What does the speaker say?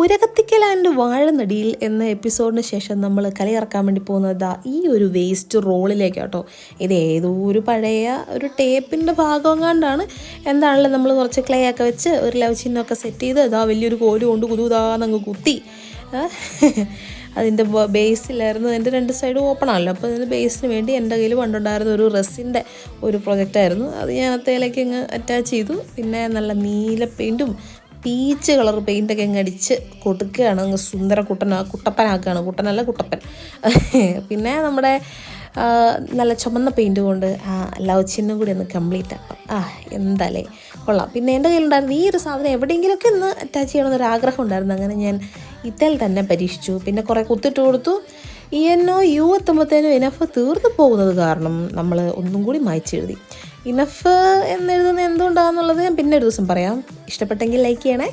പുരകത്തിക്കൽ and വാഴനടിയിൽ എന്ന എപ്പിസോഡിന് ശേഷം നമ്മൾ കലയിറക്കാൻ വേണ്ടി പോകുന്നത് ഈ ഒരു വേസ്റ്റ് റോളിലേക്കാട്ടോ. ഇത് ഏതോ ഒരു പഴയ ഒരു ടേപ്പിൻ്റെ ഭാഗം കണ്ടാണ്. എന്താണല്ലോ നമ്മൾ കുറച്ച് ക്ലേ ഒക്കെ വെച്ച് ഒരു ലവ് ചിഹ്നമൊക്കെ സെറ്റ് ചെയ്ത് ഇതാ വലിയൊരു കോല് കൊണ്ട് കുതുകുതാന്നങ്ങ് കുത്തി അതിൻ്റെ ബേസിലായിരുന്നു. അതിൻ്റെ രണ്ട് സൈഡും ഓപ്പൺ ആണല്ലോ. അപ്പോൾ അതിൻ്റെ ബേസിന് വേണ്ടി എൻ്റെ കയ്യിൽ പണ്ടുണ്ടായിരുന്ന ഒരു റെസിൻ്റെ ഒരു പ്രൊജക്റ്റായിരുന്നു. അത് ഞാൻ അത്തേലേക്ക് അങ്ങ് അറ്റാച്ച് ചെയ്തു. പിന്നെ നല്ല നീല പെയിൻറ്റും പീച്ച് കളർ പെയിൻ്റൊക്കെ അങ്ങ് അടിച്ച് കൊടുക്കുകയാണ്. അങ്ങ് സുന്ദര കുട്ടപ്പനാക്കുകയാണ്. കുട്ടനല്ല കുട്ടപ്പൻ. പിന്നെ നമ്മുടെ നല്ല ചുമന്ന പെയിൻറ്റ് കൊണ്ട് ലവ് ചിഹ്നം കൂടി ഒന്ന് കംപ്ലീറ്റ് ആക്കാം. എന്താല്ലേ കൊള്ളാം. പിന്നെ എൻ്റെ കയ്യിലുണ്ടായിരുന്നു ഈ ഒരു സാധനം എവിടെയെങ്കിലുമൊക്കെ ഒന്ന് അറ്റാച്ച് ചെയ്യണമെന്നൊരു ആഗ്രഹം ഉണ്ടായിരുന്നു. അങ്ങനെ ഞാൻ ഇതിൽ തന്നെ പരീക്ഷിച്ചു. പിന്നെ കുറേ കുത്തിട്ട് കൊടുത്തു. യു എത്തുമ്പോഴത്തേനും ഇനഫ് തീർന്നു പോകുന്നത് കാരണം നമ്മൾ ഒന്നും കൂടി മായ്ച്ചെഴുതി. ഇനഫ് എന്നെഴുതുന്നത് എന്തുകൊണ്ടാണെന്നുള്ളത് ഞാൻ പിന്നെ ഒരു ദിവസം പറയാം. ഇഷ്ടപ്പെട്ടെങ്കിൽ ലൈക്ക് ചെയ്യണേ.